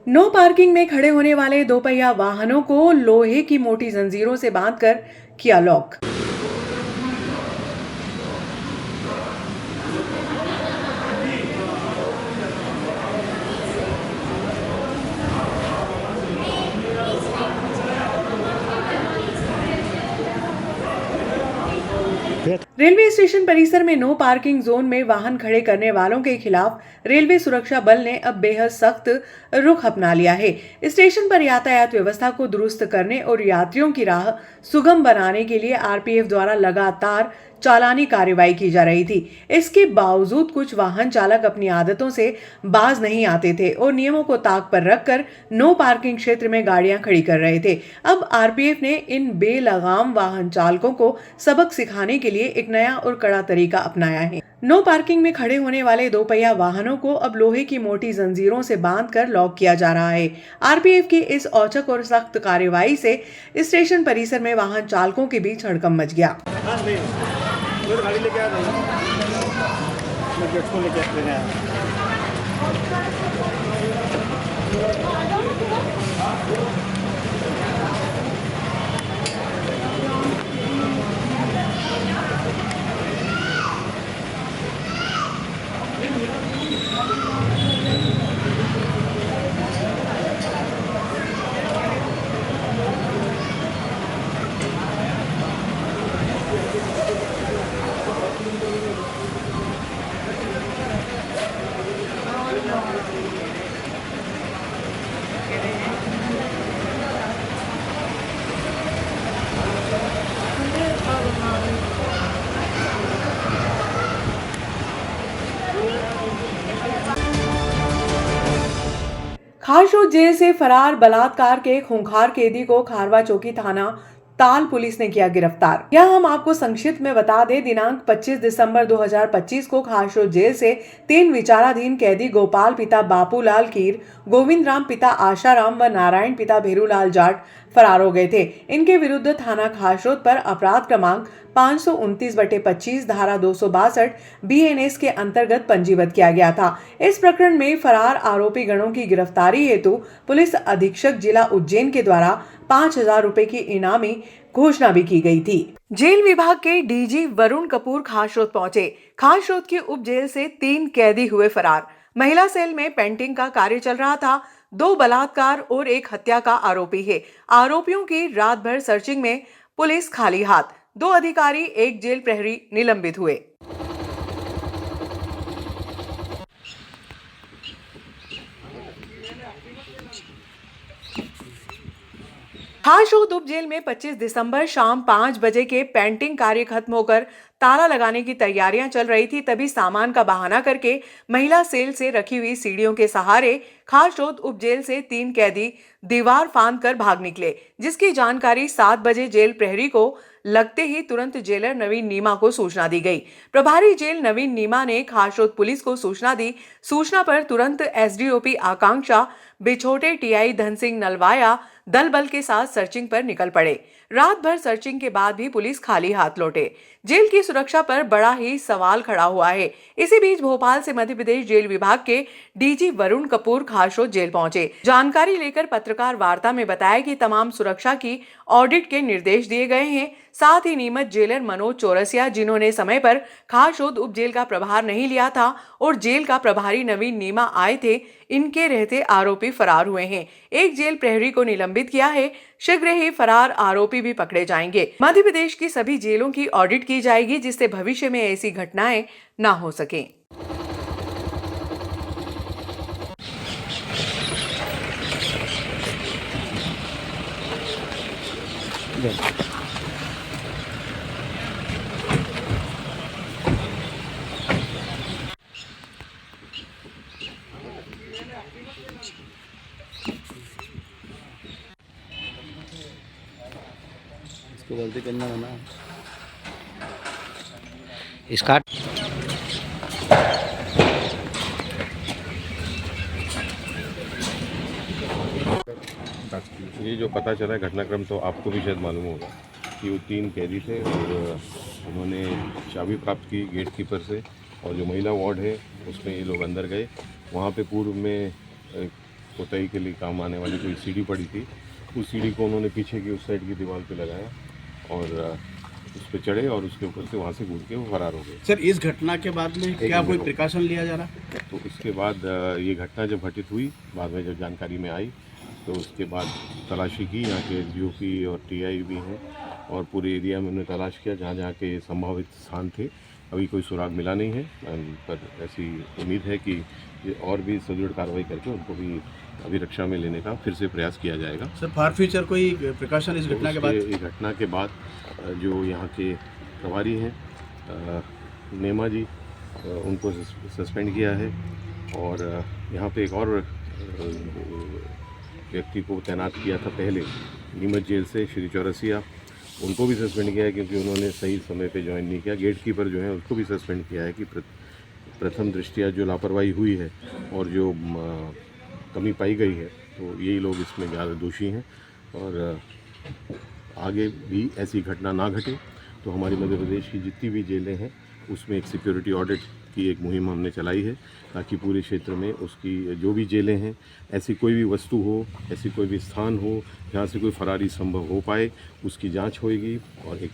No parking में खड़े होने वाले दोपहिया वाहनों को लोहे की मोटी जंजीरों से बांधकर किया लॉक। रेलवे स्टेशन परिसर में नो पार्किंग जोन में वाहन खड़े करने वालों के खिलाफ रेलवे सुरक्षा बल ने अब बेहद सख्त रुख अपना लिया है। स्टेशन पर यातायात व्यवस्था को दुरुस्त करने और यात्रियों की राह सुगम बनाने के लिए आरपीएफ द्वारा लगातार चालानी कार्रवाई की जा रही थी। इसके बावजूद कुछ वाहन चालक अपनी आदतों से बाज नहीं आते थे और नियमों को ताक पर रखकर नो पार्किंग क्षेत्र में गाड़ियां खड़ी कर रहे थे। अब आरपीएफ ने इन बेलगाम वाहन चालकों को सबक सिखाने के लिए एक नया और कड़ा तरीका अपनाया है। नो पार्किंग में खड़े होने वाले दोपहिया वाहनों को अब लोहे की मोटी जंजीरों से बांधकर लॉक किया जा रहा है। आरपीएफ की इस औचक और सख्त कार्रवाई से स्टेशन परिसर में वाहन चालकों के बीच हड़कंप मच गया। गाड़ी लेके आ खारशोद जेल से फरार बलात्कार के खूंखार कैदी को खारवा चौकी थाना ताल पुलिस ने किया गिरफ्तार। यह हम आपको संक्षिप्त में बता दें, दिनांक 25 दिसंबर 2025 को खारशोद जेल से 3 विचाराधीन कैदी गोपाल पिता बापूलाल कीर, गोविंद राम पिता आशाराम व नारायण पिता भेरूलाल जाट फरार हो गए थे। इनके विरुद्ध थाना खारशोद पर अपराध क्रमांक 529/25 धारा 262 बीएनएस के अंतर्गत पंजीबद्ध किया गया था। इस प्रकरण में फरार आरोपी गणों की गिरफ्तारी हेतु पुलिस अधीक्षक जिला उज्जैन के द्वारा 5,000 रुपए की इनामी घोषणा भी की गई थी। जेल विभाग के डीजी वरुण कपूर खारशोद पहुंचे। खारशोद की उप जेल से 3 कैदी हुए फरार। महिला सेल में पेंटिंग का कार्य चल रहा था। 2 बलात्कार और 1 हत्या का आरोपी है। आरोपियों की रात भर सर्चिंग में पुलिस खाली हाथ। 2 अधिकारी, 1 जेल प्रहरी निलंबित हुए। खारशोद उप जेल में 25 दिसंबर शाम 5 बजे के पेंटिंग कार्य खत्म होकर ताला लगाने की तैयारियां चल रही थी, तभी सामान का बहाना करके महिला सेल से रखी हुई सीढ़ियों के सहारे खारशोद उप जेल से 3 कैदी दीवार फांद कर भाग निकले, जिसकी जानकारी 7 बजे जेल प्रहरी को लगते ही तुरंत जेलर नवीन नीमा को सूचना दी गई। प्रभारी जेल नवीन नीमा ने खारशोद पुलिस को सूचना दी। सूचना पर तुरंत एसडीओपी आकांक्षा बिछोटे टीआई धन सिंह नलवाया दल बल के साथ सर्चिंग पर निकल पड़े। रात भर सर्चिंग के बाद भी पुलिस खाली हाथ लौटे। जेल की सुरक्षा पर बड़ा ही सवाल खड़ा हुआ है। इसी बीच भोपाल से मध्य प्रदेश जेल विभाग के डीजी वरुण कपूर खारशोद जेल पहुंचे। जानकारी लेकर पत्रकार वार्ता में बताया कि तमाम सुरक्षा की ऑडिट के निर्देश दिए गए हैं। साथ ही नियमित जेलर मनोज चौरसिया, जिन्होंने समय पर खारशोद उप जेल का प्रभार नहीं लिया था, और जेल का प्रभारी नवीन नीमा आए थे, इनके रहते आरोपी फरार हुए हैं। 1 जेल प्रहरी को निलंबित किया है। शीघ्र ही फरार आरोपी भी पकड़े जाएंगे। मध्य प्रदेश की सभी जेलों की ऑडिट की जाएगी, जिससे भविष्य में ऐसी घटनाएं ना हो सके। इसको गलती करना है ना इसका। ये जो पता चला है घटनाक्रम, तो आपको भी शायद मालूम होगा कि वो 3 कैदी थे और उन्होंने चाबी प्राप्त की गेट कीपर से, और जो महिला वार्ड है उसमें ये लोग अंदर गए। वहाँ पे पूर्व में पुताई के लिए काम आने वाली कोई सीढ़ी पड़ी थी, उस सीढ़ी को उन्होंने पीछे की उस साइड की दीवार पे लगाया और उस पर चढ़े और उसके ऊपर से वहाँ से कूद के वो फरार हो गए। सर इस घटना के बाद में क्या कोई प्रिकॉशन लिया जा रहा है? तो इसके बाद ये घटना जब घटित हुई, बाद में जब जानकारी में आई तो उसके बाद तलाशी की, यहाँ के एसडीओपी और टीआई भी हैं और पूरे एरिया में उन्होंने तलाश किया जहाँ जहाँ के संभावित स्थान थे। अभी कोई सुराग मिला नहीं है, पर ऐसी उम्मीद है कि ये और भी सुदृढ़ कार्रवाई करके उनको भी अभिरक्षा में लेने का फिर से प्रयास किया जाएगा। सर फॉर फ्यूचर कोई प्रिकॉशन इस घटना के बाद? इस घटना के बाद जो यहाँ के प्रभारी हैं नेमा जी, उनको सस्पेंड किया है और यहाँ पे एक और व्यक्ति को तैनात किया था पहले नीमच जेल से, श्री चौरसिया, उनको भी सस्पेंड किया है क्योंकि उन्होंने सही समय पे ज्वाइन नहीं किया। गेट कीपर जो है उसको भी सस्पेंड किया है कि प्रथम दृष्टया जो लापरवाही हुई है और जो कमी पाई गई है तो यही लोग इसमें ज़्यादा दोषी हैं और आगे भी ऐसी घटना ना घटे तो हमारी मध्य प्रदेश की जितनी भी जेलें हैं उसमें एक सिक्योरिटी ऑडिट की एक मुहिम हमने चलाई है ताकि पूरे क्षेत्र में उसकी जो भी जेलें हैं ऐसी कोई भी वस्तु हो, ऐसी कोई भी स्थान हो जहाँ से कोई फरारी संभव हो पाए, उसकी जांच होएगी और एक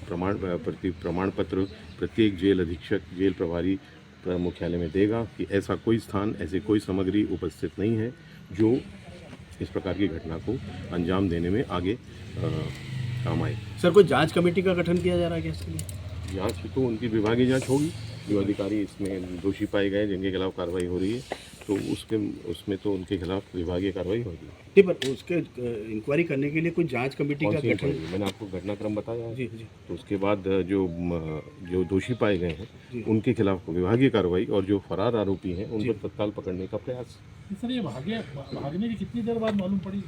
प्रमाण पत्र प्रत्येक जेल अधीक्षक, जेल प्रभारी मुख्यालय में देगा कि ऐसा कोई स्थान, ऐसी कोई सामग्री उपस्थित नहीं है जो इस प्रकार की घटना को अंजाम देने में आगे काम आए। सर कोई जांच कमेटी का गठन किया जा रहा है क्या इसके लिए? जांच तो उनकी विभागीय जांच होगी, जो अधिकारी इसमें दोषी पाए गए जिनके खिलाफ कार्रवाई हो रही है तो उसमें तो उनके खिलाफ विभागीय कार्रवाई होगी। नहीं, पर उसके इंक्वायरी करने के लिए कोई जांच कमेटी का गठन? मैंने आपको घटनाक्रम बताया है। जी जी। तो उसके बाद जो दोषी पाए गए हैं उनके खिलाफ विभागीय कार्रवाई और जो फरार आरोपी हैं उन पर तत्काल पकड़ने का प्रयास। सर ये भागने की कितनी देर बाद मालूम पड़ी?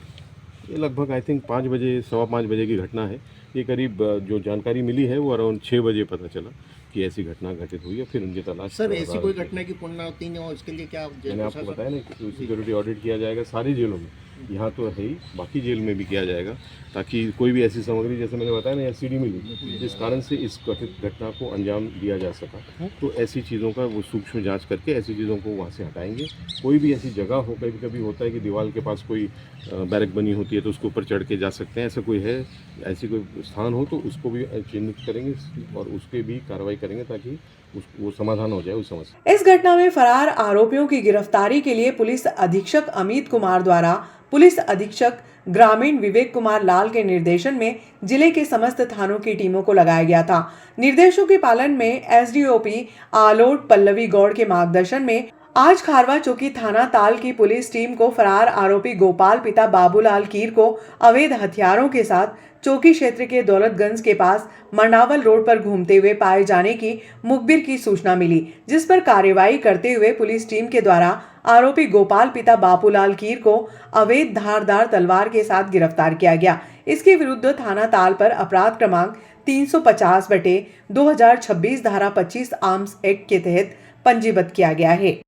ये लगभग आई थिंक 5 बजे, सवा 5 बजे की घटना है। ये करीब जो जानकारी मिली है वो अराउंड 6 बजे पता चला कि ऐसी घटना घटित हुई है, फिर उनकी तलाश। सर ऐसी कोई घटना की पुनरावृत्ति नहीं हो इसके लिए क्या मैंने आपको बताया ना कि सिक्योरिटी ऑडिट किया जाएगा सारी जेलों में, यहाँ तो है ही, बाकी जेल में भी किया जाएगा ताकि कोई भी ऐसी सामग्री, जैसे मैंने बताया ना एससीडी मिली जिस कारण से इस कथित घटना को अंजाम दिया जा सका, तो ऐसी चीज़ों का वो सूक्ष्म जांच करके ऐसी चीज़ों को वहाँ से हटाएंगे। कोई भी ऐसी जगह हो, कभी कभी होता है कि दीवार के पास कोई बैरक बनी होती है तो उसके ऊपर चढ़ के जा सकते हैं, ऐसा कोई है, ऐसी कोई स्थान हो तो उसको भी चिन्हित करेंगे और उसके भी कार्रवाई करेंगे ताकि वो समाधान हो जाए उस समस्या। इस घटना में फरार आरोपियों की गिरफ्तारी के लिए पुलिस अधीक्षक अमित कुमार द्वारा पुलिस अधीक्षक ग्रामीण विवेक कुमार लाल के निर्देशन में जिले के समस्त थानों की टीमों को लगाया गया था। निर्देशों के पालन में एसडीओपी आलोट पल्लवी गौड़ के मार्गदर्शन में आज खारवा चौकी थाना ताल की पुलिस टीम को फरार आरोपी गोपाल पिता बाबूलाल कीर को अवैध हथियारों के साथ चौकी क्षेत्र के दौलतगंज के पास मंडावल रोड पर घूमते हुए पाए जाने की मुखबिर की सूचना मिली, जिस पर कार्रवाई करते हुए पुलिस टीम के द्वारा आरोपी गोपाल पिता बाबूलाल कीर को अवैध धारदार तलवार के साथ गिरफ्तार किया गया। इसके विरुद्ध थाना ताल पर अपराध क्रमांक 350/2026 धारा 25 आर्म्स एक्ट के तहत पंजीबद्ध किया गया है।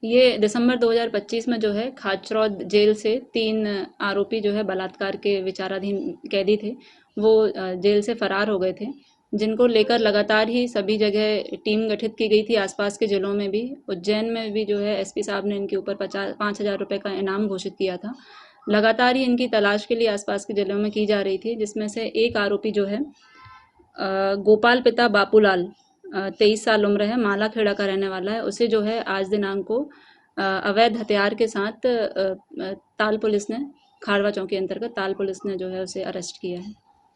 ये दिसंबर 2025 में जो है खाचरौद जेल से 3 आरोपी जो है बलात्कार के विचाराधीन कैदी थे, वो जेल से फरार हो गए थे, जिनको लेकर लगातार ही सभी जगह टीम गठित की गई थी। आसपास के जिलों में भी, उज्जैन में भी जो है एसपी साहब ने इनके ऊपर 5,000 रुपये का इनाम घोषित किया था। लगातार ही इनकी तलाश के लिए आसपास के जिलों में की जा रही थी, जिसमें से एक आरोपी जो है गोपाल पिता बापूलाल 23 साल उम्र है, मालाखेड़ा का रहने वाला है। उसे जो है आज दिनांक को अवैध हथियार के साथ ताल पुलिस ने, खारवा चौकी अंतर्गत ताल पुलिस ने जो है उसे अरेस्ट किया है।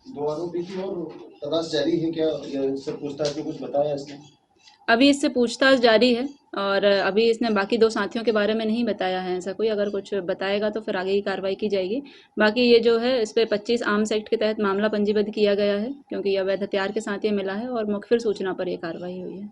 2 आरोपी की और तलाश जारी है क्या? सब पूछताछ में कुछ बताया इसने? अभी इससे पूछताछ जारी है और अभी इसने बाकी 2 साथियों के बारे में नहीं बताया है ऐसा कोई। अगर कुछ बताएगा तो फिर आगे की कार्रवाई की जाएगी। बाकी ये जो है इस पे 25 आर्म्स एक्ट के तहत मामला पंजीबद्ध किया गया है क्योंकि ये अवैध हथियार के साथ ये मिला है और मुखबिर सूचना पर ये कार्रवाई हुई है।